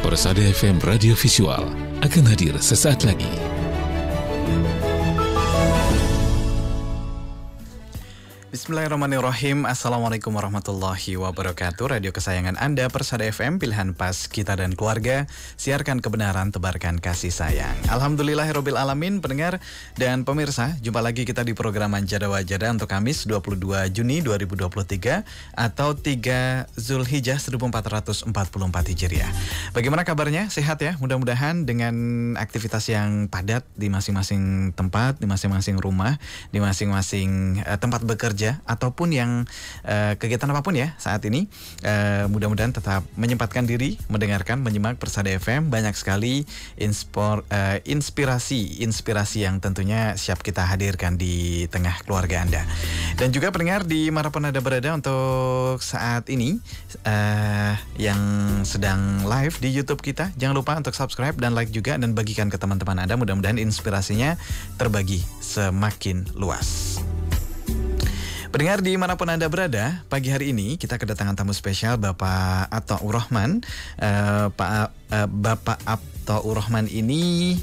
Persada FM Radio Visual akan hadir sesaat lagi. Bismillahirrahmanirrahim. Assalamualaikum warahmatullahi wabarakatuh. Radio kesayangan Anda, Persada FM, pilihan pas kita dan keluarga. Siarkan kebenaran, tebarkan kasih sayang. Alhamdulillahirabbil alamin, pendengar dan pemirsa. Jumpa lagi kita di program Manjada Wajada untuk Kamis 22 Juni 2023 atau 3 Zulhijjah 1444 Hijriah. Bagaimana kabarnya? Sehat ya? Mudah-mudahan dengan aktivitas yang padat di masing-masing tempat, di masing-masing rumah, di masing-masing tempat bekerja, ataupun yang kegiatan apapun ya saat ini, mudah-mudahan tetap menyempatkan diri mendengarkan, menyimak Persada FM. Banyak sekali inspirasi yang tentunya siap kita hadirkan di tengah keluarga Anda. Dan juga pendengar di manapun Anda berada untuk saat ini yang sedang live di YouTube kita, jangan lupa untuk subscribe dan like juga, dan bagikan ke teman-teman Anda. Mudah-mudahan inspirasinya terbagi semakin luas. Pendengar dimanapun Anda berada, pagi hari ini kita kedatangan tamu spesial Bapak Athaur Rahman. Bapak Athaur Rahman ini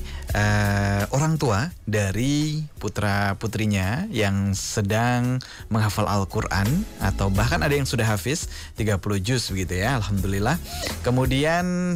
orang tua dari putra-putrinya yang sedang menghafal Al-Quran, atau bahkan ada yang sudah hafiz 30 juz begitu ya, Alhamdulillah. Kemudian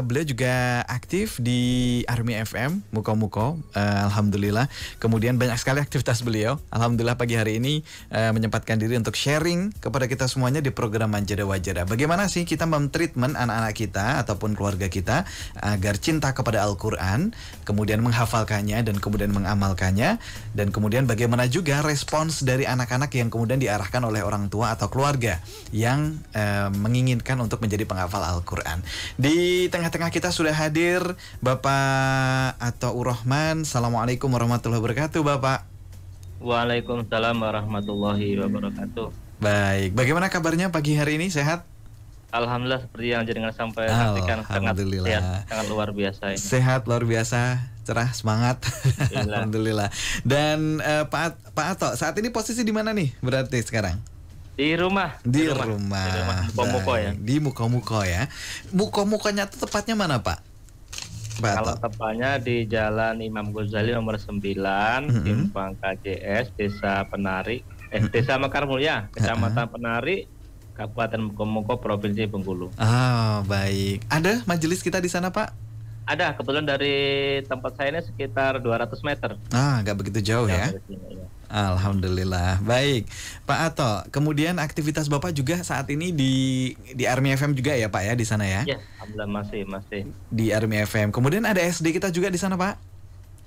beliau juga aktif di Army FM, Muko-Muko, Alhamdulillah. Kemudian banyak sekali aktivitas beliau. Alhamdulillah pagi hari ini menyempatkan diri untuk sharing kepada kita semuanya di program Manjada Wajada. Bagaimana sih kita mentreatment anak-anak kita ataupun keluarga kita agar cinta kepada Al-Quran, kemudian menghafalkannya dan kemudian mengamalkannya, dan kemudian bagaimana juga respons dari anak-anak yang kemudian diarahkan oleh orang tua atau keluarga yang menginginkan untuk menjadi penghafal Al-Quran. Di tengah-tengah kita sudah hadir Bapak Athaur Rahman. Assalamualaikum warahmatullahi wabarakatuh, Bapak. Waalaikumsalam warahmatullahi wabarakatuh. Baik, bagaimana kabarnya pagi hari ini? Sehat? Alhamdulillah, seperti yang jenengan sampai sampaikan, sangat sehat, sangat luar biasa ini. Sehat luar biasa, cerah, semangat. Alhamdulillah. Dan Pak Atho, saat ini posisi di mana nih berarti sekarang? Di rumah. Di rumah. Muko-Muko ya. Di Muko-Muko ya. Muko-Mukonya itu tepatnya mana, Pak? Kalau tepatnya di Jalan Imam Ghazali nomor 9, Simpang KJS, Desa Penari, Desa Mekar Mulya, Kecamatan Penari, Kabupaten Muko-Muko, Provinsi Bengkulu. Ah, baik. Ada majelis kita di sana, Pak? Ada, kebetulan dari tempat saya ini sekitar 200 meter. Ah, nggak begitu jauh ya? Sini, ya. Alhamdulillah. Baik, Pak Atho. Kemudian aktivitas Bapak juga saat ini di Army FM juga ya, Pak ya, di sana ya? Ya, alhamdulillah masih. Di Army FM. Kemudian ada SD kita juga di sana, Pak?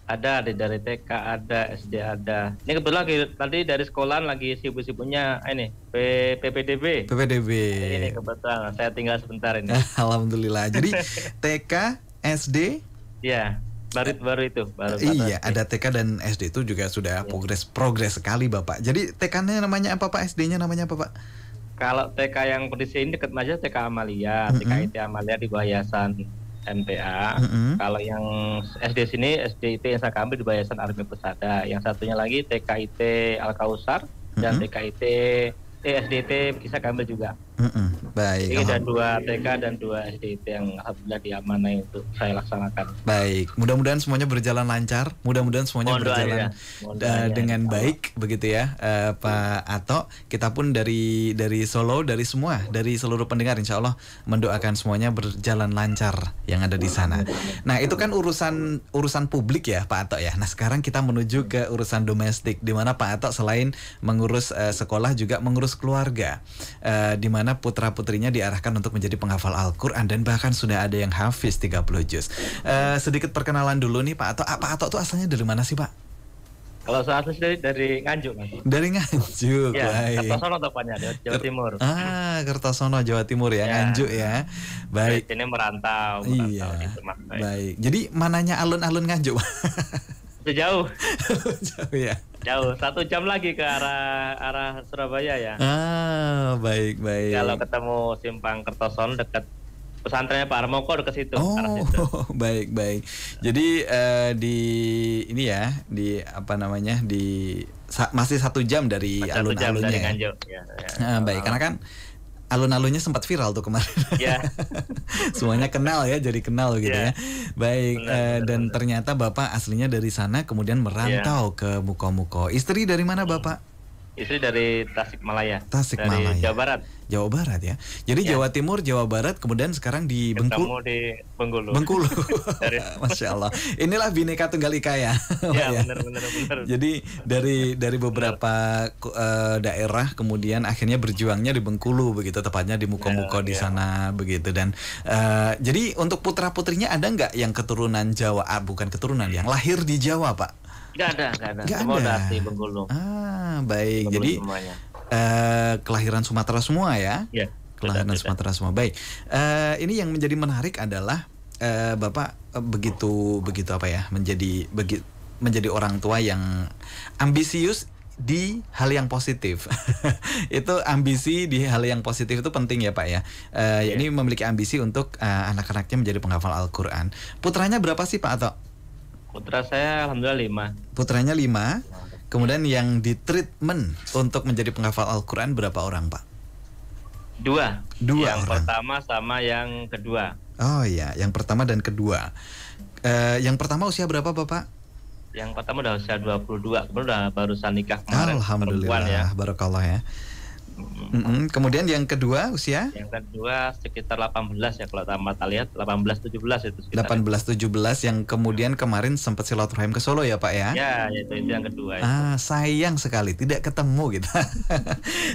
Ada, dari TK ada, SD ada. Ini kebetulan tadi dari sekolah lagi sibuk-sibuknya ini PPDB. Ini kebetulan saya tinggal sebentar ini. Alhamdulillah. Jadi TK, SD, ya baru itu. Iya, ada TK dan SD itu juga sudah progres sekali, Bapak. Jadi TK-nya namanya apa, Pak? SD-nya namanya apa, Pak? Kalau TK yang di sini dekat aja TK Amalia, TK IT Amalia di bawah Yayasan MTA. Kalau yang SD sini, SDIT yang saya ambil di Yayasan Army Persada. Yang satunya lagi TKIT Al Kausar dan TKIT SDIT bisa ambil juga. Baik. Ini ada 2 TK dan 2 SDIT yang alhamdulillah diamanai untuk saya laksanakan. Baik, mudah-mudahan semuanya berjalan lancar, mudah-mudahan semuanya berjalan dengan baik begitu ya, Pak Atho. Kita pun dari Solo, dari seluruh pendengar, insya Allah mendoakan semuanya berjalan lancar yang ada di sana. Nah, itu kan urusan publik ya, Pak Atho ya. Nah, sekarang kita menuju ke urusan domestik, di mana Pak Atho selain mengurus sekolah juga mengurus keluarga, di mana putra-putrinya diarahkan untuk menjadi penghafal Al-Quran, dan bahkan sudah ada yang hafiz 30 juz. Sedikit perkenalan dulu nih, Pak Atho. Pak Atho itu asalnya dari mana sih, Pak? Kalau saya asli dari Nganjuk, Mas. Dari Nganjuk, ya, baik. Kertosono tepatnya, Jawa Timur. Kertosono, Jawa Timur ya, Nganjuk ya. Baik. Ini merantau iya, gitu, Mas. Baik. Jadi mananya alun-alun Nganjuk? Jauh. Jauh ya. Jauh, 1 jam lagi ke arah Surabaya ya. Baik. Kalau ketemu Simpang Kertosono dekat pesantrennya Pak Armoko, dekat situ. Baik. Jadi di ini ya, di apa namanya, di masih 1 jam dari alun-alunnya. Dari Nganjuk. Ya. Baik, karena kan alun-alunnya sempat viral tuh kemarin. Ya. Semuanya kenal ya, jadi kenal gitu ya. Baik, dan ternyata Bapak aslinya dari sana kemudian merantau ke Muko-Muko. Istri dari mana Bapak? Istri dari Tasikmalaya. Tasikmalaya. Dari Jawa Barat. Jawa Barat ya. Jadi Jawa Timur, Jawa Barat, kemudian sekarang di Ketemu di Bengkulu. Bengkulu. Masya Allah. Inilah Bhinneka Tunggal Ika ya. Ya, benar. Jadi dari beberapa daerah kemudian akhirnya berjuangnya di Bengkulu begitu, tepatnya di Muko-Muko di sana begitu. Dan jadi untuk putra-putrinya ada nggak yang keturunan Jawa? Bukan keturunan, yang lahir di Jawa, Pak? Nggak ada. Semua dari Bengkulu. Baik. Bengkulu Jadi semuanya. Kelahiran Sumatera semua ya? Ya. Kelahiran Sumatera semua. Baik. Ini yang menjadi menarik adalah Bapak begitu apa ya? Menjadi orang tua yang ambisius di hal yang positif. Itu ambisi di hal yang positif itu penting ya Pak ya. Ini memiliki ambisi untuk anak-anaknya menjadi penghafal Al-Qur'an. Putranya berapa sih Pak Ato? Putra saya alhamdulillah 5. Putranya 5. Kemudian yang di treatment untuk menjadi penghafal Al-Qur'an berapa orang Pak? 2. Yang orang. pertama sama yang kedua. Oh iya, yang pertama dan kedua. Yang pertama usia berapa Bapak? Yang pertama udah usia 22, kemudian udah barusan nikah kemarin. Alhamdulillah, ya. Barakallah ya. Kemudian yang kedua usia? Yang kedua sekitar 18 ya, kalau tamat lihat 18-17 itu sekitar. 18-17 yang kemudian kemarin sempat silaturahim ke Solo ya Pak ya? Ya, itu yang kedua. Itu. Sayang sekali tidak ketemu kita.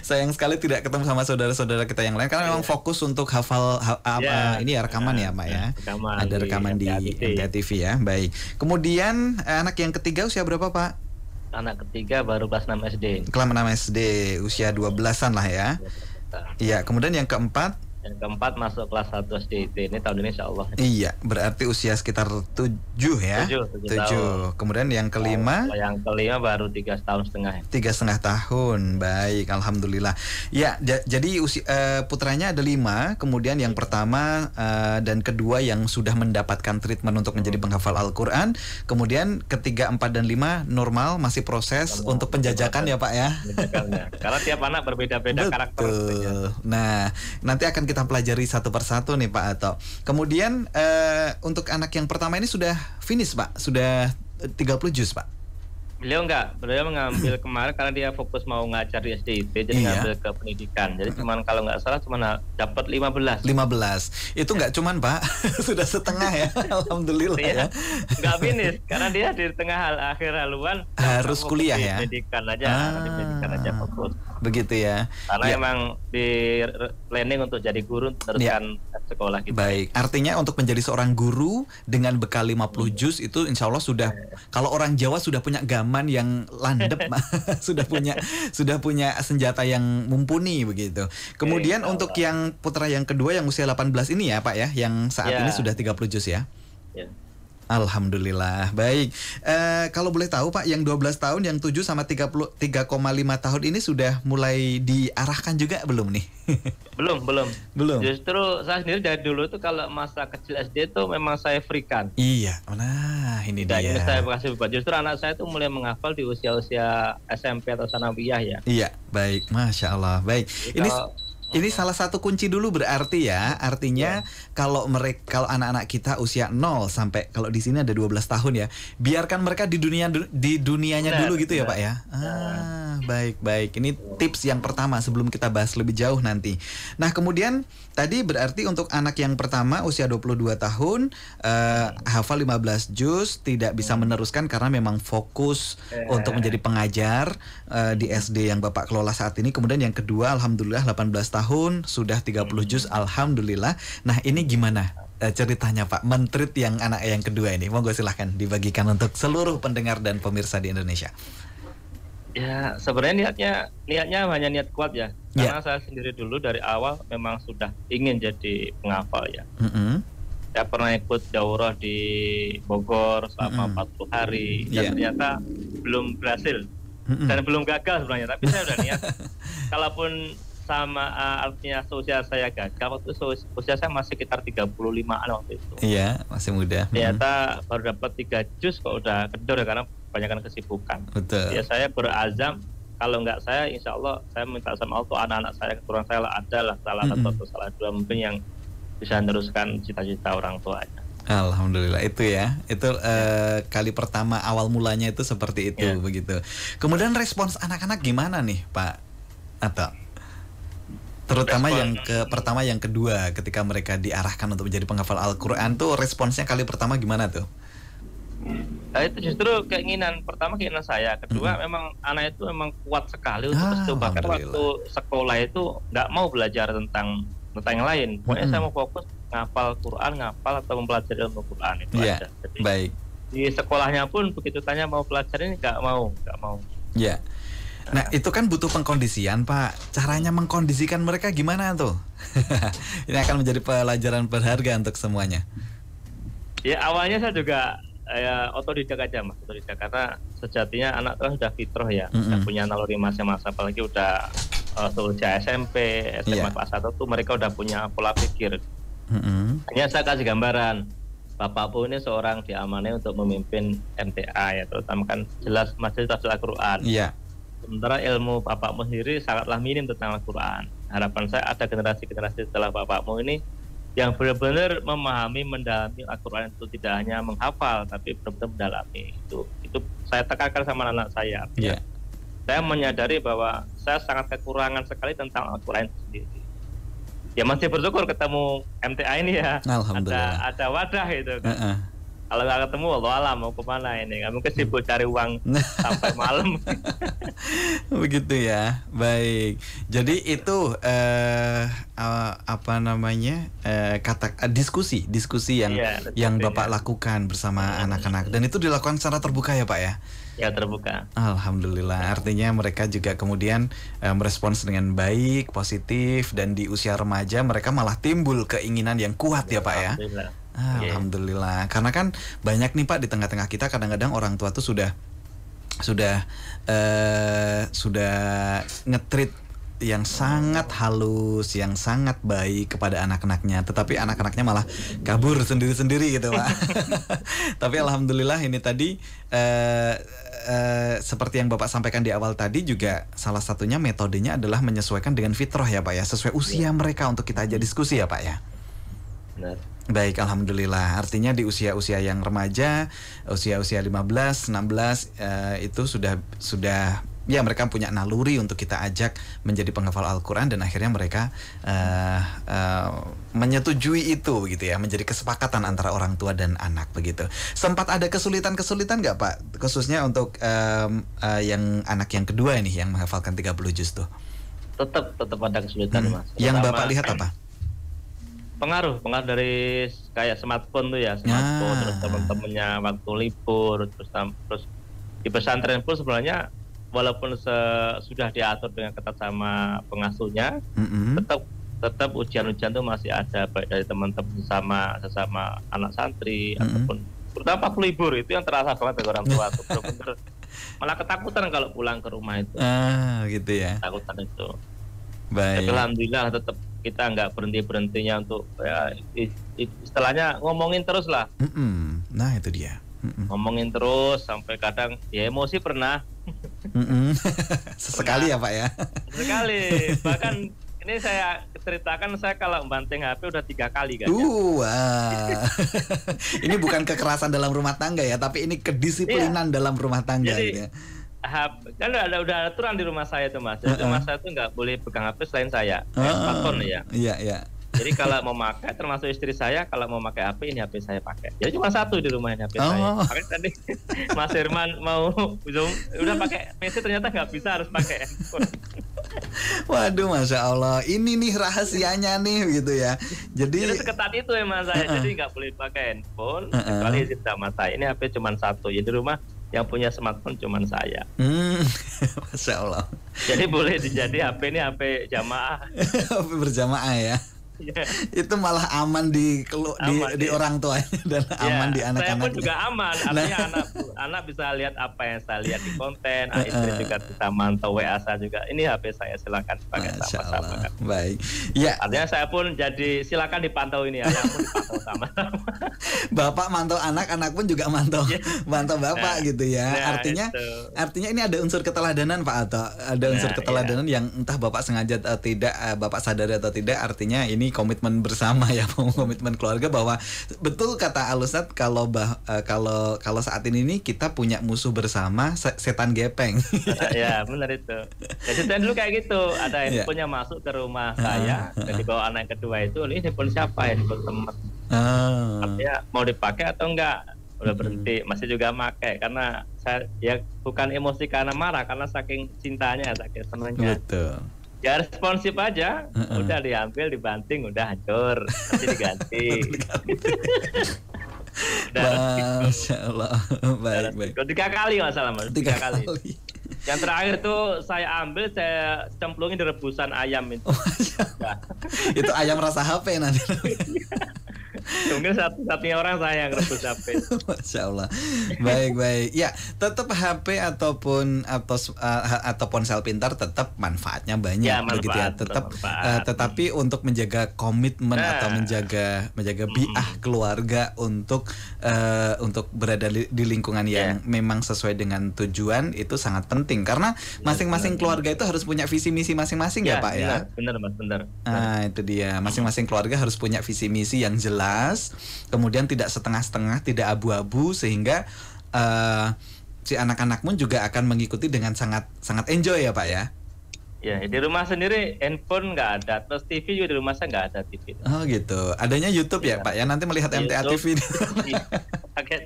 Sayang sekali tidak ketemu sama saudara-saudara kita yang lain karena memang fokus untuk hafal ini ya rekaman ya Pak ya. Ada rekaman di MTA-TV ya. Baik. Kemudian anak yang ketiga usia berapa Pak? Anak ketiga baru kelas 6 SD. Kelas 6 SD, usia 12-an lah ya. Iya, kemudian yang keempat? Yang keempat masuk kelas 1 SDIT ini tahun ini insya Allah. Iya, berarti usia sekitar 7 ya? 7 tahun. Kemudian yang kelima? Yang kelima baru 3,5 tahun. 3,5 tahun, baik, alhamdulillah. Ya, jadi putranya ada 5, kemudian yang pertama dan kedua yang sudah mendapatkan treatment untuk menjadi penghafal Al-Qur'an, kemudian ketiga, 4 dan 5 normal, masih proses untuk penjajakan ya Pak ya? Penjajakannya. Karena tiap anak berbeda-beda karakter. Nah, nanti akan kita pelajari satu persatu nih Pak Ato. Kemudian untuk anak yang pertama ini sudah finish Pak, sudah 30 juz Pak. Beliau mengambil kemarin karena dia fokus mau ngajar di SDIT, jadi ngambil ke pendidikan. Jadi cuman kalau nggak salah cuman dapat 15. Itu nggak cuman Pak, sudah setengah ya. Alhamdulillah ya. Nggak finish karena dia di tengah akhir haluan harus kuliah ya. Pendidikan aja, pendidikan aja fokus. Begitu ya. Karena emang di planning untuk jadi guru teruskan sekolah gitu. Baik, artinya untuk menjadi seorang guru dengan bekal 50 juz itu insya Allah sudah, kalau orang Jawa sudah punya gaman yang landep, sudah punya senjata yang mumpuni begitu. Kemudian untuk yang putra yang kedua yang usia 18 ini ya Pak ya, yang saat ini sudah 30 juz ya. Alhamdulillah. Baik. Kalau boleh tahu Pak, yang 12 tahun, yang 7 sama 3,5 tahun ini sudah mulai diarahkan juga belum nih? Belum. Justru saya sendiri dari dulu tuh kalau masa kecil SD tuh memang saya freekan. Iya. Nah, ini dia. Ini saya kasih buat. Justru anak saya tuh mulai menghafal di usia-usia SMP atau sanawiyah ya. Iya, baik. Masya Allah. Baik. Ini salah satu kunci dulu berarti ya. Artinya kalau anak-anak kita usia 0 sampai kalau di sini ada 12 tahun ya, biarkan mereka di dunianya dulu gitu ya Pak ya. Baik. Ini tips yang pertama sebelum kita bahas lebih jauh nanti. Nah, kemudian tadi berarti untuk anak yang pertama usia 22 tahun hafal 15 juz, tidak bisa meneruskan karena memang fokus untuk menjadi pengajar di SD yang Bapak kelola saat ini. Kemudian yang kedua alhamdulillah 18 tahun sudah 30 juz, alhamdulillah. Nah, ini gimana ceritanya Pak mentrit yang anak yang kedua ini? Monggo silahkan dibagikan untuk seluruh pendengar dan pemirsa di Indonesia. Ya, sebenarnya niatnya hanya niat kuat ya. Karena saya sendiri dulu dari awal memang sudah ingin jadi penghafal ya. Saya pernah ikut daurah di Bogor selama 40 hari dan ternyata belum berhasil dan belum gagal sebenarnya. Tapi saya udah niat. Kalaupun sama artinya seusia saya gagal, waktu usia saya masih sekitar 35-an waktu itu. Iya, masih muda. Ternyata baru dapat 3 juz kok udah kendor ya karena kebanyakan kesibukan. Betul. Ya saya berazam kalau nggak saya, insya Allah saya minta sama Allah anak-anak saya, keturunan saya adalah salah satu atau salah dua mungkin yang bisa meneruskan cita-cita orang tuanya. Alhamdulillah itu ya, itu kali pertama awal mulanya itu seperti itu begitu. Kemudian respons anak-anak gimana nih Pak Atta? Terutama yang pertama yang kedua ketika mereka diarahkan untuk menjadi penghafal Al-Quran tuh responsnya kali pertama gimana tuh? Nah, itu justru keinginan saya. Kedua memang anak itu memang kuat sekali untuk bahkan waktu sekolah itu nggak mau belajar tentang yang lain. Pokoknya saya mau fokus ngapal Quran, ngapal atau mempelajari ilmu Quran itu aja. Jadi, baik. Di sekolahnya pun begitu tanya mau belajar ini nggak mau. Ya. Nah itu kan butuh pengkondisian Pak. Caranya mengkondisikan mereka gimana tuh? Ini akan menjadi pelajaran berharga untuk semuanya. Ya awalnya saya juga otodidak aja Mas, otodidak karena sejatinya anak kan sudah fitrah ya, sudah punya naluri masa-masa, apalagi udah usia SMP, SMA kelas 1 tuh mereka udah punya pola pikir. Hanya saya kasih gambaran, Bapakmu ini seorang diamanai untuk memimpin MTA ya, terutama kan jelas Majelis Tahfidz Al-Quran. Iya. Sementara ilmu Bapakmu sendiri sangatlah minim tentang Al-Quran. Harapan saya ada generasi-generasi setelah Bapakmu ini yang benar-benar memahami, mendalami Al-Quran itu, tidak hanya menghafal tapi benar-benar mendalami. Itu saya tekankan sama anak saya. Yeah. Saya menyadari bahwa saya sangat kekurangan sekali tentang Al-Quran sendiri. Ya masih bersyukur ketemu MTA ini ya. Alhamdulillah. Ada wadah itu kan. Kalau nggak ketemu, Allah alam mau kemana ini? Nggak mungkin sibuk cari uang sampai malam. Begitu ya, baik. Jadi itu diskusi yang Bapak lakukan bersama anak-anak, dan itu dilakukan secara terbuka ya Pak ya? Ya terbuka. Alhamdulillah. Artinya mereka juga kemudian merespons dengan baik, positif, dan di usia remaja mereka malah timbul keinginan yang kuat ya Pak ya? Alhamdulillah. Karena kan banyak nih Pak di tengah-tengah kita kadang-kadang orang tua tuh sudah nge-treat yang sangat halus, yang sangat baik kepada anak-anaknya, tetapi anak-anaknya malah kabur sendiri-sendiri gitu Pak. Tapi alhamdulillah ini tadi seperti yang Bapak sampaikan di awal tadi juga salah satunya metodenya adalah menyesuaikan dengan fitrah ya Pak ya, sesuai usia mereka untuk kita ajak diskusi ya Pak ya. Benar. Baik, alhamdulillah. Artinya di usia-usia yang remaja, usia-usia 15, 16 itu sudah ya mereka punya naluri untuk kita ajak menjadi penghafal Al-Quran, dan akhirnya mereka menyetujui itu gitu ya, menjadi kesepakatan antara orang tua dan anak begitu. Sempat ada kesulitan nggak Pak, khususnya untuk yang anak yang kedua ini yang menghafalkan 30 juz tuh? Tetap ada kesulitan Mas. Yang Bapak lihat apa? Pengaruh dari kayak smartphone tuh ya, terus teman-temannya waktu libur, terus di pesantren pun sebenarnya walaupun sudah diatur dengan ketat sama pengasuhnya, tetap ujian-ujian tuh masih ada, baik dari teman-teman sesama anak santri ataupun terutama waktu libur itu yang terasa banget dari orang tua tuh benar-benar malah ketakutan kalau pulang ke rumah itu. Gitu ya. Ketakutan itu. Baik. Tapi alhamdulillah tetap kita nggak berhentinya untuk ya, istilahnya ngomongin terus lah. Nah itu dia. Ngomongin terus sampai kadang ya emosi pernah. Sesekali ya Pak ya. Sekali. Bahkan ini saya ceritakan, saya kalau membanting HP udah 3 kali kan. Ini bukan kekerasan dalam rumah tangga ya, tapi ini kedisiplinan dalam rumah tangga. Jadi, gitu ya. Kan udah aturan di rumah saya tuh Mas. Jadi rumah saya tuh nggak boleh pegang HP selain saya. Smartphone ya. Iya. Jadi kalau mau pakai, termasuk istri saya, kalau mau pakai HP, ini HP saya pakai. Jadi cuma satu di rumah ini HP saya. Makanya tadi Mas Herman mau Zoom, udah pakai PC ternyata nggak bisa, harus pakai handphone. Waduh, Masya Allah. Ini nih rahasianya nih gitu ya. Jadi seketat itu ya Mas saya. Jadi nggak boleh pakai handphone, kecuali izin sama saya. Ini HP cuma satu. Jadi di rumah yang punya smartphone cuma saya. Masya Allah. Jadi boleh dijadi HP ini HP jamaah. HP berjamaah ya. Itu malah aman di orang tuanya dan aman di anak-anaknya. Saya pun juga aman, artinya anak bisa lihat apa yang saya lihat di konten, istri juga bisa mantau WA saya juga. Ini HP saya, silakan pakai sama-sama. Baik. Ya. Artinya saya pun jadi silakan dipantau ini, ayah pun dipantau sama-sama. Bapak mantau anak, anak pun juga mantau bapak gitu ya. Artinya ini ada unsur keteladanan Pak Ato. Ada unsur keteladanan yang entah bapak sengaja atau tidak, bapak sadari atau tidak, artinya ini komitmen bersama ya, komitmen keluarga bahwa betul kata Al-Ustadz kalau saat ini nih kita punya musuh bersama, setan gepeng. Ya benar itu. Jadi saya dulu kayak gitu, ada handphonenya masuk ke rumah saya, jadi bawa anak yang kedua itu, ini handphone siapa, handphone teman. Artinya mau dipakai atau enggak, udah berhenti, masih juga pakai karena saya ya bukan emosi karena marah, karena saking cintanya, saking senangnya. Betul. Ya responsif aja, udah diambil, dibanting, udah hancur, nanti diganti. Masya Allah, baik. 3 kali masalah Mas, 3 kali. Yang terakhir tuh saya ambil, saya cemplungin di rebusan ayam itu. Itu ayam rasa HP nanti. Mungkin satu-satunya orang saya yang rebus HP. Masya Allah. Baik. Ya, tetap HP ataupun ponsel pintar tetap manfaatnya banyak, ya, begitu ya. Tetapi untuk menjaga komitmen atau menjaga bi'ah keluarga untuk berada di lingkungan yang memang sesuai dengan tujuan itu sangat penting, karena masing-masing keluarga itu harus punya visi misi masing-masing ya Pak ya. Benar Mas, benar. Nah, itu dia. Masing-masing keluarga harus punya visi misi yang jelas, kemudian tidak setengah-setengah, tidak abu-abu, sehingga si anak-anak pun juga akan mengikuti dengan sangat enjoy ya Pak ya. Ya, di rumah sendiri handphone nggak ada, terus TV juga di rumah saya nggak ada TV. Oh gitu. Adanya YouTube ya Pak ya, nanti melihat MTA TV.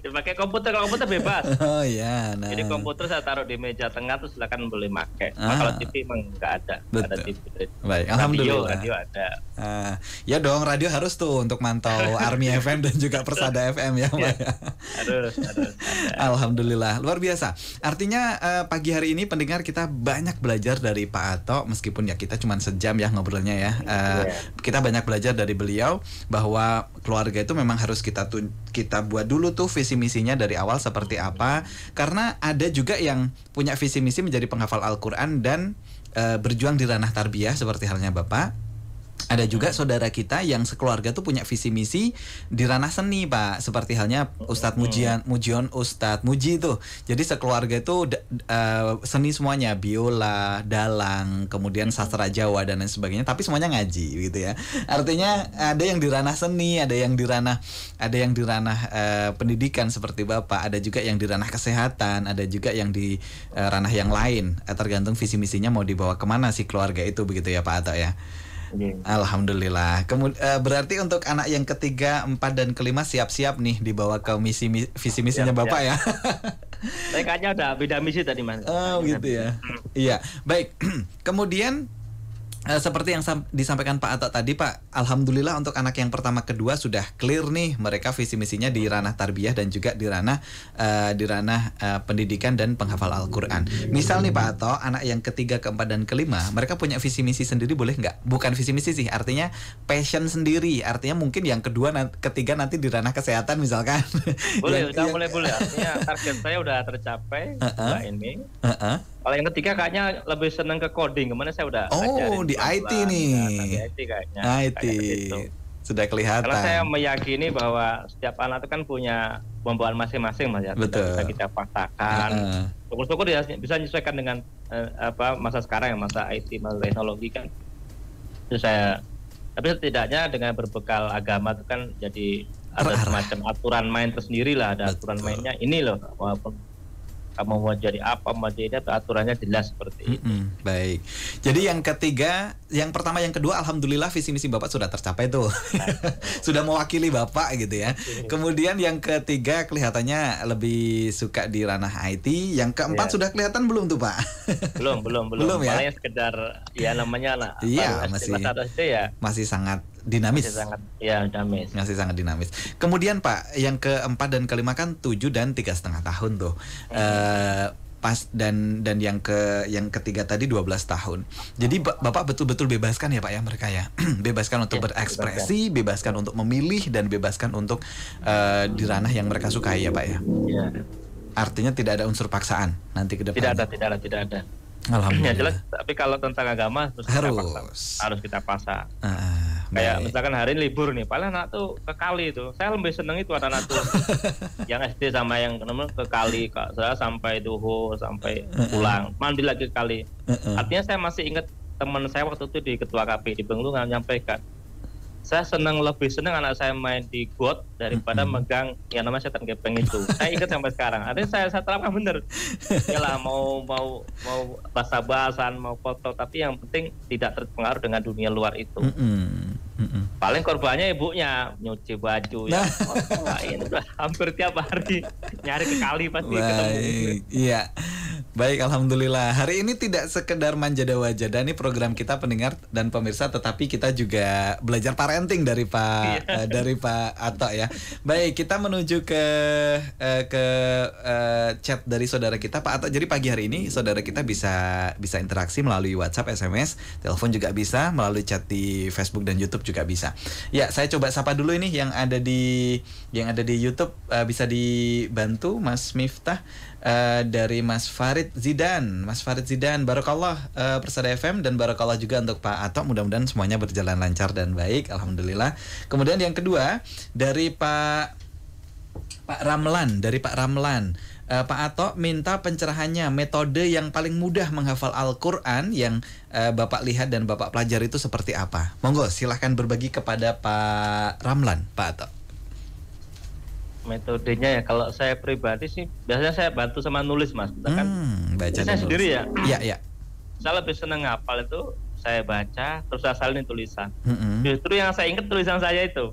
Pakai komputer, kalau komputer bebas. Oh iya. Nah. Jadi komputer saya taruh di meja tengah, terus silakan boleh pakai. Kalau TV emang nggak ada. Ada TV. Baik, alhamdulillah. Radio ada. Ya dong, radio harus tuh untuk mantau Army FM dan juga Persada FM ya Pak. Harus. Alhamdulillah, luar biasa. Artinya pagi hari ini pendengar kita banyak belajar dari Pak Ato, meskipun ya kita cuma sejam ya ngobrolnya ya. Kita banyak belajar dari beliau bahwa keluarga itu memang harus kita buat dulu tuh visi misinya dari awal seperti apa, karena ada juga yang punya visi misi menjadi penghafal Al-Quran dan berjuang di ranah tarbiyah seperti halnya Bapak. Ada juga saudara kita yang sekeluarga tuh punya visi misi di ranah seni Pak, seperti halnya Ustadz Mujion Ustadz Muji tuh. Jadi sekeluarga itu seni semuanya, biola, dalang, kemudian sastra Jawa dan lain sebagainya, tapi semuanya ngaji gitu ya. Artinya ada yang di ranah seni, ada yang di ranah pendidikan seperti Bapak, ada juga yang di ranah kesehatan, ada juga yang di ranah yang lain. Tergantung visi misinya mau dibawa kemana si keluarga itu, begitu ya Pak Ato ya. Alhamdulillah. Berarti untuk anak yang ketiga, 4 dan kelima siap-siap nih dibawa ke visi misinya Bapak ya. Saya kayaknya udah beda misi tadi Mas. Oh gitu ya. Iya, baik. Kemudian seperti yang disampaikan Pak Ato tadi Pak, alhamdulillah untuk anak yang pertama kedua sudah clear nih, mereka visi misinya di ranah tarbiyah dan juga di ranah pendidikan dan penghafal Al-Quran. Misal nih Pak Ato, anak yang ketiga, keempat dan kelima, mereka punya visi misi sendiri boleh nggak? Bukan visi misi sih, artinya passion sendiri. Artinya mungkin yang ketiga nanti di ranah kesehatan misalkan. Boleh, boleh. Artinya target saya udah tercapai ini. Kalau yang ketiga kayaknya lebih seneng ke coding, kemana saya udah di IT nih. Di IT kayaknya. IT sudah kelihatan. Karena saya meyakini bahwa setiap anak itu kan punya bawaan masing-masing Mas ya. Betul. Bisa kita paksakan. Syukur-syukur dia bisa menyesuaikan dengan masa sekarang, masa IT, masa teknologi kan. Itu tapi setidaknya dengan berbekal agama itu kan jadi ada semacam aturan main tersendiri lah, ada aturan mainnya ini loh, walaupun kamu mau jadi apa, mau jadi apa, aturannya jelas seperti itu. Baik. Jadi yang ketiga, yang pertama, yang kedua, alhamdulillah visi misi Bapak sudah tercapai tuh. Sudah mewakili Bapak gitu ya. Kemudian yang ketiga kelihatannya lebih suka di ranah IT. Yang keempat sudah kelihatan belum tuh Pak? Belum ya. Paling sekedar ya namanya lah. Iya, masih sangat dinamis. Masih sangat dinamis. Kemudian Pak, yang keempat dan kelima kan 7 dan 3,5 tahun tuh. Dan yang ketiga tadi 12 tahun. Jadi Bapak betul-betul bebaskan ya Pak ya mereka ya. Bebaskan untuk berekspresi, bebaskan untuk memilih, dan bebaskan untuk di ranah yang mereka sukai ya Pak ya. artinya tidak ada unsur paksaan nanti ke depan. Tidak ada. Alhamdulillah. Ya jelas, tapi kalau tentang agama harus kita paksa. Kayak misalkan hari ini libur nih, paling anak tuh ke kali itu. Saya lebih seneng itu anak-anak tuh yang SD sama yang ke kali, saya sampai duhur sampai pulang, mandi lagi ke kali. Artinya saya masih ingat teman saya waktu itu di Ketua KP di Bengkulu nyampaikan, saya lebih seneng anak saya main di got daripada megang yang namanya setan gepeng itu. Saya ingat sampai sekarang. Artinya saya terapkan bener. Yalah mau basah-basahan, mau foto, tapi yang penting tidak terpengaruh dengan dunia luar itu. Paling korbannya ibunya nyuci baju ya. Ini udah hampir tiap hari nyari ke kali pasti ketemu. Iya. Baik, alhamdulillah. Hari ini tidak sekedar Manjada Wajada, ini program kita pendengar dan pemirsa, tetapi kita juga belajar parenting dari Pak Ato ya. Baik, kita menuju ke chat dari saudara kita Pak Ato. Jadi pagi hari ini saudara kita bisa interaksi melalui WhatsApp, SMS, telepon juga bisa, melalui chat di Facebook dan YouTube juga bisa. Ya, saya coba sapa dulu ini yang ada di YouTube, bisa dibantu Mas Miftah. Dari Mas Farid Zidan, barakallah Persada FM, dan barakallah juga untuk Pak Ato. Mudah-mudahan semuanya berjalan lancar dan baik, alhamdulillah. Kemudian yang kedua dari Pak Ramlan, Pak Ato minta pencerahannya metode yang paling mudah menghafal Al-Quran yang Bapak lihat dan Bapak pelajari itu seperti apa? Monggo silahkan berbagi kepada Pak Ramlan, Pak Ato. Metodenya ya, kalau saya pribadi sih biasanya saya bantu sama nulis, Mas. Kan baca saya sendiri ya. Iya. Saya lebih senang ngapal itu, saya baca terus saya salin tulisan. Justru yang saya ingat tulisan saya itu.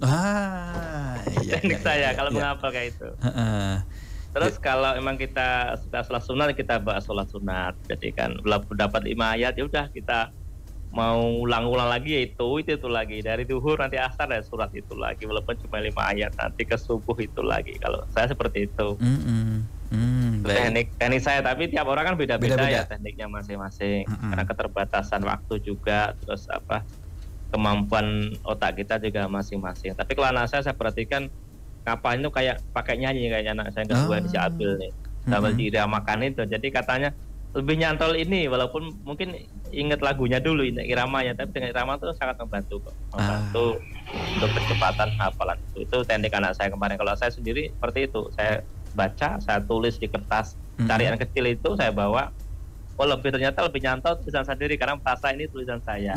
Teknik saya kalau menghafal kayak itu. Terus kalau emang kita sudah sholat sunat, kita bahas sholat sunat. Jadi kan dapat 5 ayat, ya udah kita mau ulang-ulang lagi ya itu lagi, dari duhur nanti asar ya surat itu lagi, walaupun cuma 5 ayat, nanti ke subuh itu lagi. Kalau saya seperti itu. Teknik saya, tapi tiap orang kan beda-beda ya tekniknya masing-masing. Karena keterbatasan waktu juga, terus kemampuan otak kita juga masing-masing. Tapi kalau anak saya perhatikan ngapain itu kayak pakai nyanyi, kayak anak saya yang kedua ini si Abil nih, sambil diiramakan itu. Jadi katanya lebih nyantol ini, walaupun mungkin ingat lagunya dulu, ingat iramanya, tapi dengan irama itu sangat membantu kok. Membantu untuk kecepatan hafalan. Itu teknik anak saya kemarin. Kalau saya sendiri seperti itu, saya baca, saya tulis di kertas carian kecil itu, saya bawa. Ternyata lebih nyantol tulisan sendiri, karena merasa ini tulisan saya.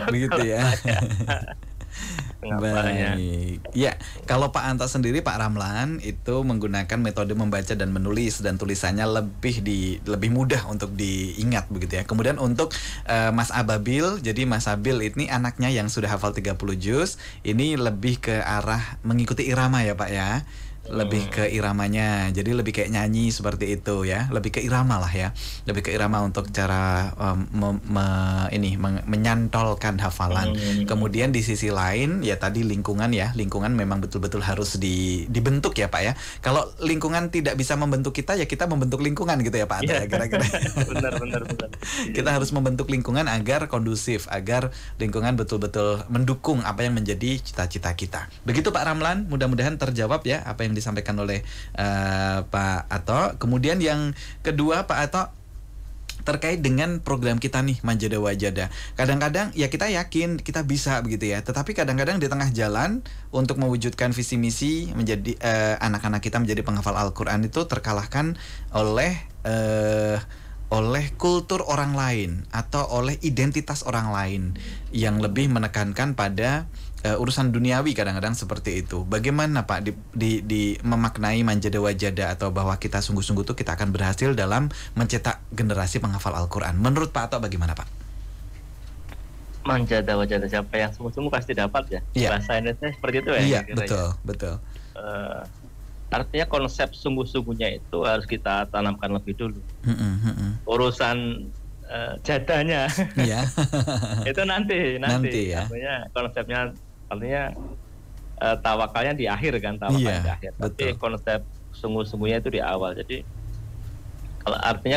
Begitu ya. Baik. Ya, kalau Pak Anto sendiri, Pak Ramlan itu menggunakan metode membaca dan menulis, dan tulisannya lebih mudah untuk diingat begitu ya. Kemudian untuk Mas Ababil, jadi Mas Abil ini anaknya yang sudah hafal 30 juz, ini lebih ke arah mengikuti irama ya Pak ya. Lebih ke iramanya, jadi lebih kayak nyanyi seperti itu ya, lebih ke irama lah ya, lebih ke irama untuk cara menyantolkan hafalan. Kemudian di sisi lain ya tadi lingkungan memang betul-betul harus dibentuk ya Pak ya. Kalau lingkungan tidak bisa membentuk kita, ya kita membentuk lingkungan gitu ya Pak. Ya, kira-kira. Benar. Kita harus membentuk lingkungan agar kondusif, agar lingkungan betul-betul mendukung apa yang menjadi cita-cita kita. Begitu Pak Ramlan, mudah-mudahan terjawab ya apa yang disampaikan oleh Pak Ato. Kemudian yang kedua Pak Ato, terkait dengan program kita nih Manjada Wajada. Kadang-kadang ya kita yakin kita bisa begitu ya, tetapi kadang-kadang di tengah jalan untuk mewujudkan visi misi menjadi anak-anak kita menjadi penghafal Al-Quran itu terkalahkan oleh kultur orang lain atau oleh identitas orang lain yang lebih menekankan pada urusan duniawi, kadang-kadang seperti itu. Bagaimana Pak di memaknai Manjada Wajada, atau bahwa kita sungguh-sungguh tuh kita akan berhasil dalam mencetak generasi penghafal Al-Quran? Menurut Pak Ato bagaimana Pak? Manjada Wajada, siapa yang sungguh-sungguh pasti dapat ya. Bahasa Indonesia seperti itu ya. Iya, betul. Artinya konsep sungguh-sungguhnya itu harus kita tanamkan lebih dulu. Urusan jadanya itu nanti ya. Artinya konsepnya, artinya tawakalnya di akhir kan, di akhir. Tapi konsep sungguh-sungguhnya itu di awal. Jadi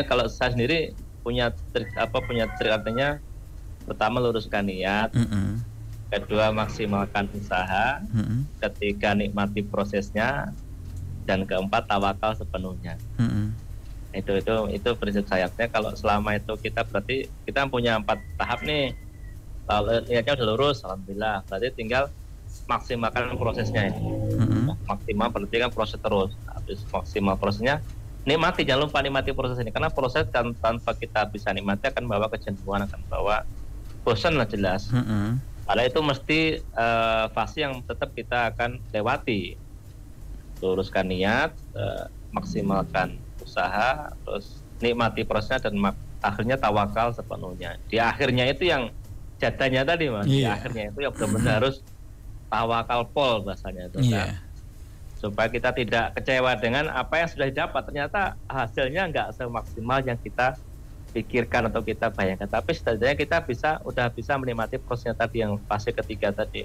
kalau saya sendiri punya trik artinya pertama luruskan niat, kedua maksimalkan usaha, ketiga nikmati prosesnya, dan keempat tawakal sepenuhnya. Itu prinsip sayapnya. Kalau selama itu kita berarti kita punya 4 tahap nih. Lalu niatnya udah lurus, alhamdulillah. Berarti tinggal maksimalkan prosesnya ini. Maksimal berarti kan proses terus. Habis maksimal prosesnya, nikmati, jangan lupa nikmati proses ini. Karena proses tanpa kita bisa nikmati akan bawa kejenuhan, akan bawa bosan lah jelas. Karena itu mesti fase yang tetap kita akan lewati. Luruskan niat, maksimalkan usaha, terus nikmati prosesnya, dan akhirnya tawakal sepenuhnya. Di akhirnya itu yang jadanya tadi Mas, di akhirnya itu yang benar-benar harus tawakal pol bahasanya itu kan. Supaya kita tidak kecewa dengan apa yang sudah didapat, ternyata hasilnya nggak semaksimal yang kita pikirkan atau kita bayangkan, tapi setidaknya kita udah bisa menikmati prosesnya tadi, yang fase ketiga tadi.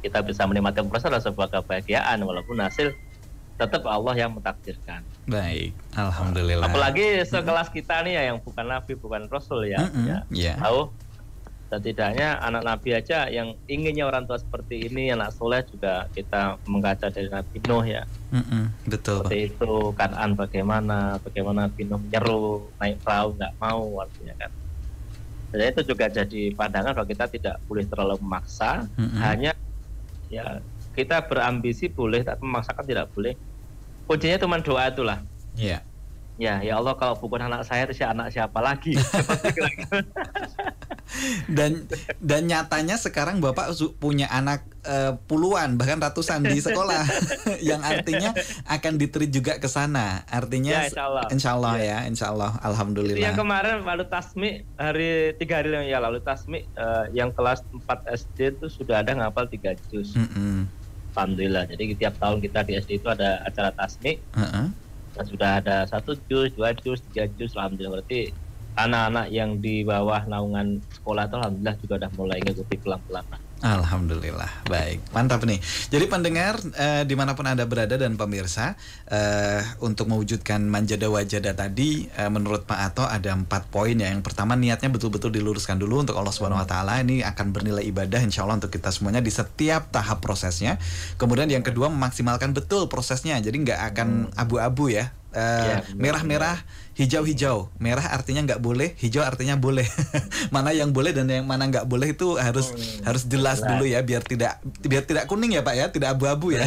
Kita bisa menikmati proses adalah sebuah kebahagiaan, walaupun hasil tetap Allah yang mentakdirkan. Baik, alhamdulillah. Apalagi sekelas kita nih ya, yang bukan nabi, bukan rasul ya, tahu setidaknya anak nabi aja yang inginnya orang tua seperti ini, anak soleh juga kita mengkaca dari Nabi Nuh ya. Betul. Seperti itu Kan'an bagaimana Nabi Nuh menyeru naik perahu nggak mau, artinya kan. Jadi itu juga jadi pandangan bahwa kita tidak boleh terlalu memaksa, hanya ya kita berambisi boleh, tapi memaksakan tidak boleh. Kuncinya cuma doa itulah. Ya Allah, kalau bukan anak saya itu anak siapa lagi? Dan nyatanya sekarang Bapak punya anak puluhan bahkan ratusan di sekolah yang artinya akan diterit juga ke sana. Artinya insya Allah alhamdulillah. Itu yang kemarin lalu tasmi 3 hari yang lalu tasmi yang kelas 4 SD itu sudah ada ngapal 3 juz. Alhamdulillah. Jadi tiap tahun kita di SD itu ada acara tasmi. Sudah ada 1 juz, 2 juz, 3 juz, alhamdulillah. Berarti anak-anak yang di bawah naungan sekolah itu alhamdulillah juga udah mulai ngikuti pelan-pelan. Alhamdulillah, baik, mantap nih. Jadi pendengar dimanapun Anda berada dan pemirsa, untuk mewujudkan manjada wajada tadi, menurut Pak Ato ada 4 poin ya. Yang pertama, niatnya betul-betul diluruskan dulu untuk Allah Subhanahu Wa Taala. Ini akan bernilai ibadah insya Allah untuk kita semuanya di setiap tahap prosesnya. Kemudian yang kedua, memaksimalkan betul prosesnya. Jadi nggak akan abu-abu ya. Merah-merah, hijau-hijau. Merah artinya nggak boleh, hijau artinya boleh. Mana yang boleh dan yang mana nggak boleh itu harus jelas dulu ya, biar tidak kuning ya Pak ya, tidak abu-abu ya.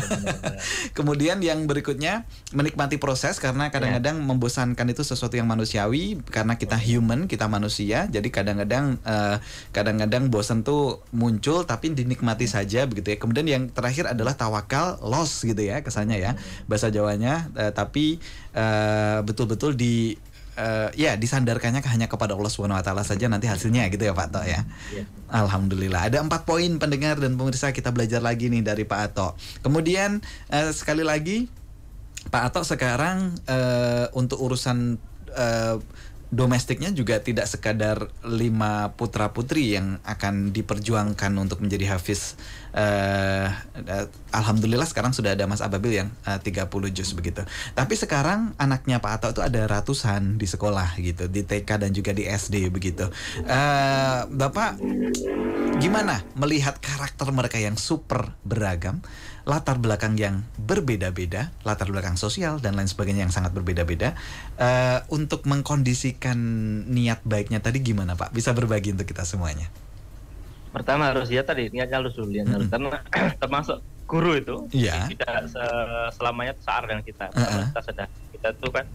Kemudian yang berikutnya, menikmati proses, karena kadang-kadang membosankan itu sesuatu yang manusiawi, karena kita human, kita manusia. Jadi kadang-kadang bosan tuh muncul, tapi dinikmati saja begitu ya. Kemudian yang terakhir adalah tawakal, loss gitu ya kesannya ya, bahasa Jawanya, tapi betul-betul disandarkannya hanya kepada Allah Subhanahu Wa Taala saja, nanti hasilnya gitu ya Pak Ato ya. Alhamdulillah, ada 4 poin pendengar dan pemirsa, kita belajar lagi nih dari Pak Ato. Kemudian sekali lagi Pak Ato, sekarang untuk urusan domestiknya juga tidak sekadar 5 putra putri yang akan diperjuangkan untuk menjadi hafiz. Alhamdulillah sekarang sudah ada Mas Ababil yang 30 juz begitu. Tapi sekarang anaknya Pak Ato itu ada ratusan di sekolah gitu, di TK dan juga di SD begitu. Bapak gimana melihat karakter mereka yang super beragam, latar belakang yang berbeda-beda, latar belakang sosial dan lain sebagainya yang sangat berbeda-beda, untuk mengkondisikan niat baiknya tadi gimana Pak? Bisa berbagi untuk kita semuanya. Pertama harus niatnya harus dulu, karena termasuk guru itu tidak selamanya searah dengan kita. Kita tuh kan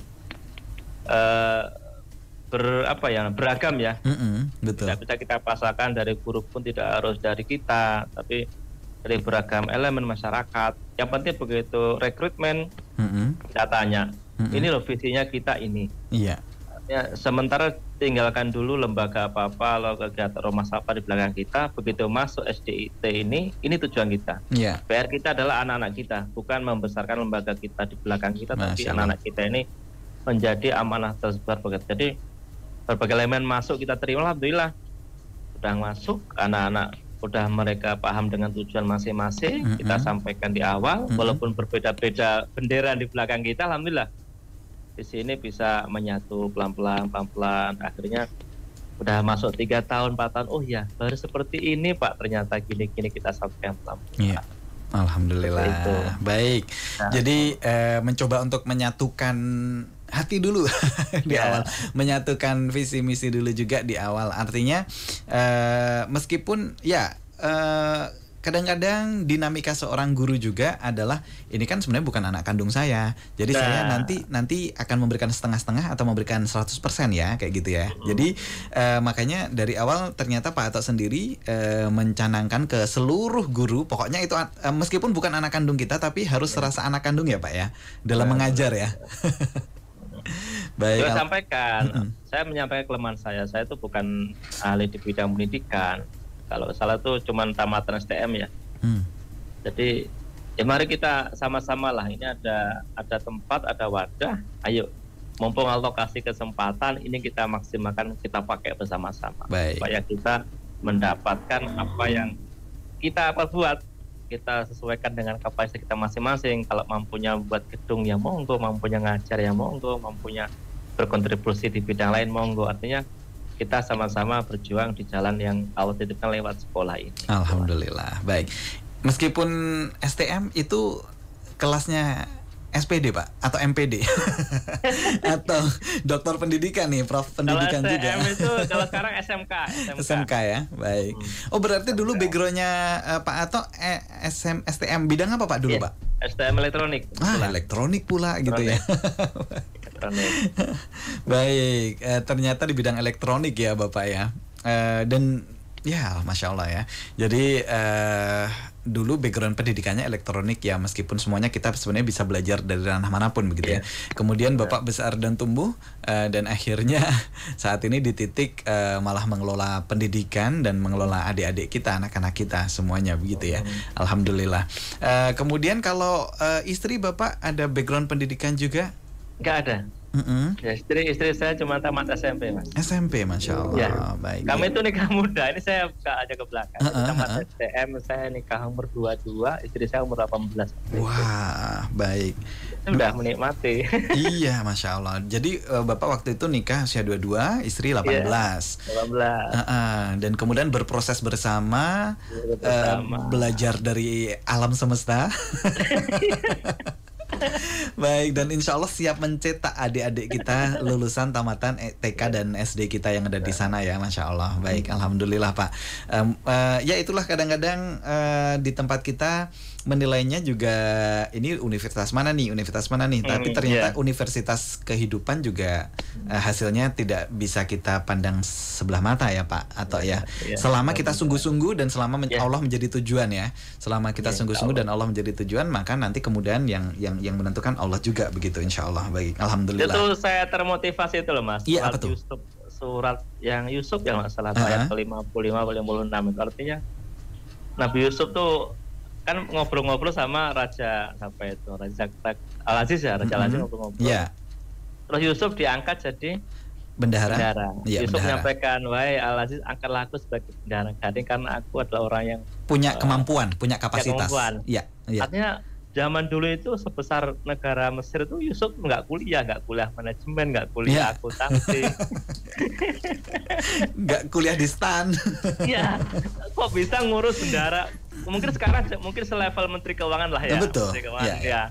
beragam ya. Betul. Tidak bisa kita pasarkan dari guru pun, tidak harus dari kita, tapi dari beragam elemen masyarakat. Yang penting begitu rekrutmen, kita tanya, ini loh visinya kita ini. Ya, sementara tinggalkan dulu lembaga apa-apa, lo kegiatan rumah sapa di belakang kita. Begitu masuk SDIT ini tujuan kita. PR kita adalah anak-anak kita, bukan membesarkan lembaga kita di belakang kita, tapi anak-anak kita ini menjadi amanah tersebar. Jadi berbagai elemen masuk kita terima, alhamdulillah sudah masuk, anak-anak udah mereka paham dengan tujuan masing-masing. Kita sampaikan di awal, walaupun berbeda-beda bendera di belakang kita, alhamdulillah di sini bisa menyatu pelan-pelan, akhirnya udah masuk 3 tahun, 4 tahun, oh ya baru seperti ini Pak, ternyata gini-gini kita sampaikan pelan-pelan. Alhamdulillah. Baik. Nah, Jadi mencoba untuk menyatukan hati dulu di awal, menyatukan visi misi dulu juga di awal. Artinya meskipun kadang-kadang dinamika seorang guru juga adalah ini kan sebenarnya bukan anak kandung saya. Jadi saya nanti akan memberikan setengah-setengah atau memberikan 100% ya, kayak gitu ya. Jadi makanya dari awal ternyata Pak Atok sendiri mencanangkan ke seluruh guru, pokoknya itu meskipun bukan anak kandung kita tapi harus serasa anak kandung ya Pak ya, dalam mengajar ya. Baik. Saya sampaikan, saya menyampaikan kelemahan saya itu bukan ahli di bidang pendidikan. Kalau salah tuh cuma tamatan STM ya. Jadi ya mari kita sama-sama lah. Ini ada tempat, ada wadah. Ayo, mumpung Allah kasih kesempatan, ini kita maksimalkan, kita pakai bersama-sama. Baik. Supaya kita mendapatkan apa yang kita perbuat, kita sesuaikan dengan kapasitas kita masing-masing. Kalau mampunya buat gedung ya monggo, mampunya ngajar ya monggo, mampunya berkontribusi di bidang lain monggo. Artinya kita sama-sama berjuang di jalan yang Allah titipkan lewat sekolah ini. Alhamdulillah. Baik. Meskipun STM itu kelasnya SPD Pak atau MPD atau dokter pendidikan nih, Prof pendidikan kalau juga. itu kalau sekarang SMK ya. Baik. Oh berarti dulu backgroundnya Pak Atok STM bidang apa Pak dulu Pak? STM elektronik. Elektronik pula gitu ya. Baik, ternyata di bidang elektronik ya Bapak ya. Dan ya Masya Allah ya. Jadi dulu background pendidikannya elektronik ya, meskipun semuanya kita sebenarnya bisa belajar dari ranah manapun begitu ya. Kemudian Bapak besar dan tumbuh dan akhirnya saat ini di titik malah mengelola pendidikan dan mengelola adik-adik kita, anak-anak kita semuanya begitu ya. Alhamdulillah. Kemudian kalau istri Bapak ada background pendidikan juga? Enggak ada. Ya, istri saya cuma tamat SMP Mas. SMP Masya Allah ya. Baik. Kami itu nikah muda. Ini saya buka aja ke belakang. Tamat STM, saya nikah umur 22, istri saya umur 18. Wah baik. Sudah menikmati. Iya Masya Allah. Jadi Bapak waktu itu nikah usia 22, istri 18. 18. Dan kemudian berproses bersama. Belajar dari alam semesta. Baik, dan insya Allah siap mencetak adik-adik kita lulusan tamatan TK dan SD kita yang ada di sana ya, Masya Allah. Baik, Alhamdulillah Pak. Ya itulah kadang-kadang di tempat kita menilainya juga ini universitas mana nih, tapi ternyata universitas kehidupan juga hasilnya tidak bisa kita pandang sebelah mata ya Pak, atau selama kita sungguh-sungguh dan selama Allah menjadi tujuan ya, selama kita sungguh-sungguh dan Allah menjadi tujuan, maka nanti kemudian yang menentukan Allah juga begitu, insya Allah. Baik, Alhamdulillah. Itu saya termotivasi itu loh Mas. Iya, apa tuh? Surat yang Yusuf yang masalah ayat ke-55 56 itu artinya Nabi Yusuf tuh kan ngobrol-ngobrol sama Raja Al-Aziz ya, Raja Al-Aziz ngobrol-ngobrol. Yeah. Terus Yusuf diangkat jadi bendahara. Ya, Yusuf bendahara. menyampaikan, wahai Al-Aziz, angkatlah aku sebagai bendahara gading karena aku adalah orang yang punya kemampuan, punya kapasitas. Iya. Artinya zaman dulu itu sebesar negara Mesir itu Yusuf nggak kuliah manajemen, nggak kuliah akuntansi, nggak kuliah di STAN. Iya, kok bisa ngurus bendahara? Mungkin sekarang selevel Menteri Keuangan lah ya. Betul. Menteri Keuangan, ya.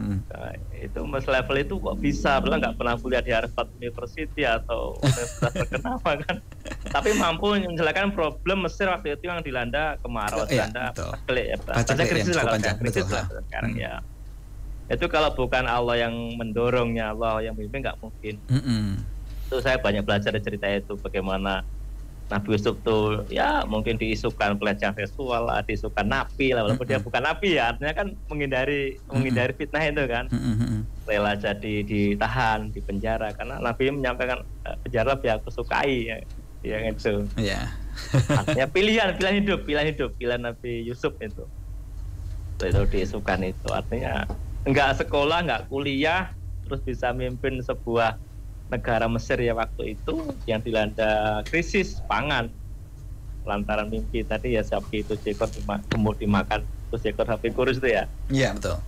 Nah, itu selevel itu kok bisa? Belum nggak pernah kuliah di Harvard University atau universitas terkenal kan? Tapi mampu menyelesaikan problem Mesir waktu itu yang dilanda kemarau, dilanda krisis lah sekarang ya. Itu kalau bukan Allah yang mendorongnya, Allah yang memimpin, nggak mungkin. Itu saya banyak belajar dari cerita itu, bagaimana Nabi Yusuf tuh ya mungkin diisukan pelecehan seksual lah, diisukan napi lah, walaupun dia bukan napi ya, artinya kan menghindari fitnah itu kan. Rela jadi ditahan di penjara karena Nabi menyampaikan penjara biar aku sukai ya gitu. Iya. Artinya pilihan Nabi Yusuf itu diisukan itu, artinya enggak sekolah, enggak kuliah, terus bisa memimpin sebuah negara Mesir ya waktu itu yang dilanda krisis pangan lantaran mimpi tadi ya, sapi itu ekor gemuk dimakan, terus ekor sapi kurus itu ya. Iya betul.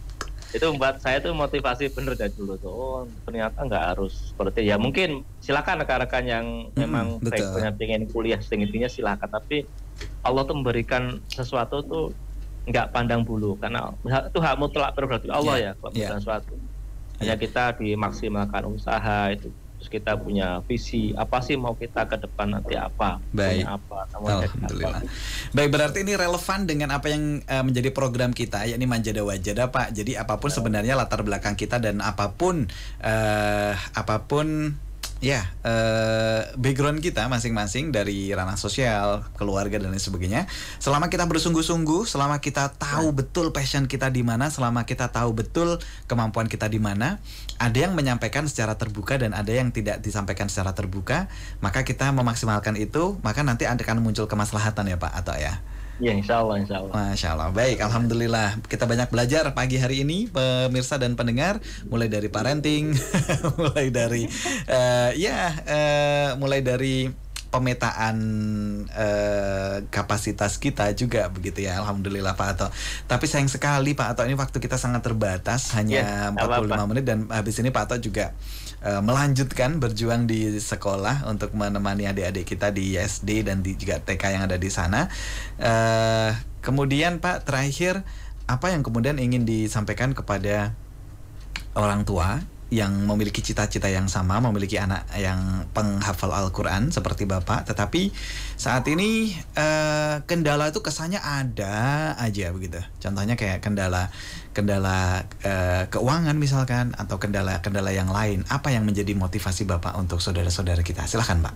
Itu membuat saya tuh motivasi bener dari dulu tuh. Oh ternyata nggak harus seperti ya, mungkin silakan rekan-rekan yang memang pengen kuliah setinggi-tingginya silakan, tapi Allah tuh memberikan sesuatu tuh nggak pandang bulu, karena itu hak mutlak prerogatif Allah ya kalau bukan suatu. Hanya kita dimaksimalkan usaha itu. Terus kita punya visi apa sih mau kita ke depan nanti apa, punya apa, alhamdulillah. Baik, berarti ini relevan dengan apa yang menjadi program kita, yakni Manjada Wajada, Pak. Jadi apapun sebenarnya latar belakang kita dan apapun background kita masing-masing dari ranah sosial, keluarga dan lain sebagainya. Selama kita bersungguh-sungguh, selama kita tahu betul passion kita di mana, selama kita tahu betul kemampuan kita di mana, ada yang menyampaikan secara terbuka dan ada yang tidak disampaikan secara terbuka, maka kita memaksimalkan itu, maka nanti akan muncul kemaslahatan ya Pak, atau ya. Ya, insya Allah. Masya Allah. Baik, alhamdulillah kita banyak belajar pagi hari ini, pemirsa dan pendengar, mulai dari parenting, mulai dari mulai dari pemetaan kapasitas kita juga begitu ya, alhamdulillah Pak Ato. Tapi sayang sekali Pak Ato, ini waktu kita sangat terbatas, hanya 45 menit, dan habis ini Pak Ato juga melanjutkan berjuang di sekolah untuk menemani adik-adik kita di SD dan juga TK yang ada di sana. Kemudian Pak, terakhir apa yang kemudian ingin disampaikan kepada orang tua yang memiliki cita-cita yang sama, memiliki anak yang penghafal Al-Quran seperti Bapak, tetapi saat ini kendala itu kesannya ada aja begitu. Contohnya kayak kendala keuangan misalkan, atau kendala yang lain. Apa yang menjadi motivasi Bapak untuk saudara-saudara kita? Silahkan Pak.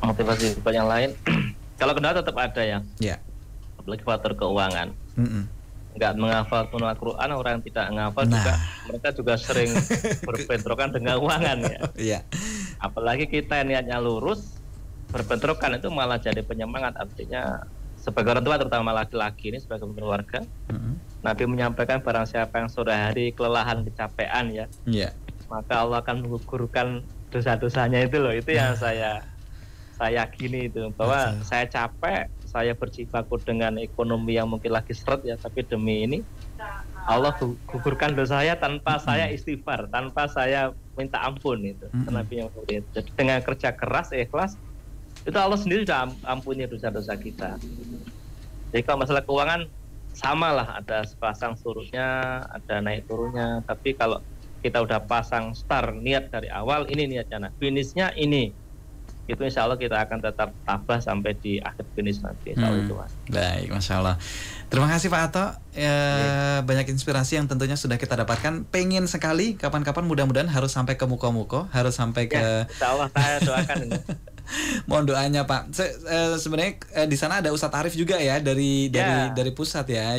Motivasi Bapak yang lain, kalau kendala tetap ada ya. Ya. Apalagi faktor keuangan. Nggak menghafal Al-Quran, orang yang tidak menghafal juga, mereka juga sering berbentrokan dengan keuangan ya. Iya. Apalagi kita yang niatnya lurus, berbentrokan itu malah jadi penyemangat. Artinya sebagai orang tua, terutama laki-laki ini sebagai keluarga, Nabi menyampaikan barang siapa yang sore hari kelelahan, kecapean ya, maka Allah akan menggugurkan dosa-dosanya itu loh. Itu yang saya yakini itu, bahwa saya capek, saya berjibaku dengan ekonomi yang mungkin lagi seret ya, tapi demi ini Allah gugurkan dosa saya tanpa saya istighfar, tanpa saya minta ampun itu. Jadi dengan kerja keras, ikhlas, itu Allah sendiri sudah ampuni dosa-dosa kita. Jadi kalau masalah keuangan sama lah, ada sepasang surutnya, ada naik turunnya. Tapi kalau kita udah pasang start niat dari awal, ini niatnya, finishnya ini, itu insya Allah kita akan tetap tabah sampai di akhir finish nanti, insya Allah itu Mas. Baik, Masya Allah. Terima kasih Pak Ato. Banyak inspirasi yang tentunya sudah kita dapatkan. Pengen sekali kapan-kapan mudah-mudahan harus sampai ke Muko-Muko, harus sampai ke insya Allah saya doakan ini. Mohon doanya Pak. Sebenarnya di sana ada Ustadz Arif juga ya, dari pusat ya,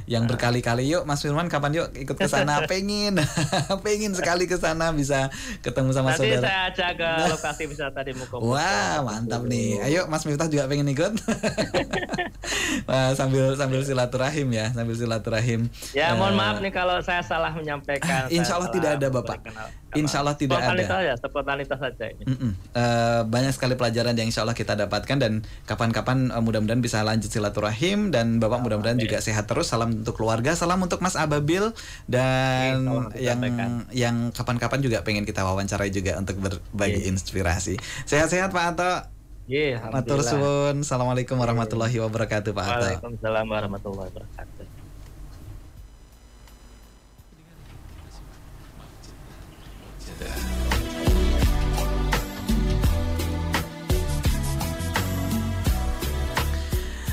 yang berkali-kali, yuk Mas Firman kapan yuk ikut ke sana. pengen sekali ke sana, bisa ketemu sama nanti saudara. Nanti saya ajak ke lokasi wisata di Muko-Muko. Wah, mantap nih. Ayo Mas Miftah juga pengen ikut. sambil silaturahim ya, Ya, mohon maaf nih kalau saya salah menyampaikan. Insya Allah tidak ada Bapak. Insya Allah tidak ada. Spontanitas saja ini. Banyak sekali pelajaran yang insya Allah kita dapatkan, dan kapan-kapan mudah-mudahan bisa lanjut silaturahim, dan Bapak mudah-mudahan juga sehat terus. Salam untuk keluarga, salam untuk Mas Ababil, dan yang kapan-kapan juga pengen kita wawancarai juga untuk berbagi inspirasi. Sehat-sehat Pak Ato. Matur suwun. Assalamualaikum warahmatullahi wabarakatuh Pak Ato. Waalaikumsalam warahmatullahi wabarakatuh.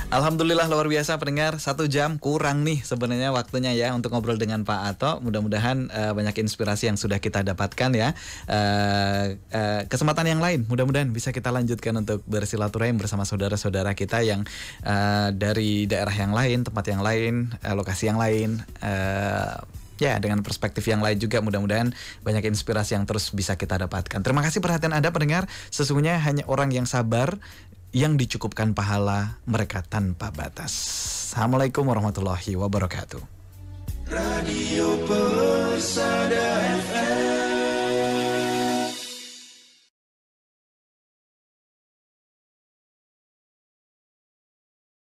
Alhamdulillah, luar biasa pendengar. 1 jam kurang nih sebenarnya waktunya ya untuk ngobrol dengan Pak Ato. Mudah-mudahan banyak inspirasi yang sudah kita dapatkan ya. Kesempatan yang lain mudah-mudahan bisa kita lanjutkan untuk bersilaturahim bersama saudara-saudara kita yang dari daerah yang lain, tempat yang lain, lokasi yang lain. Ya, dengan perspektif yang lain juga, mudah-mudahan banyak inspirasi yang terus bisa kita dapatkan. Terima kasih perhatian Anda pendengar. Sesungguhnya hanya orang yang sabar yang dicukupkan pahala mereka tanpa batas. Assalamualaikum warahmatullahi wabarakatuh. Radio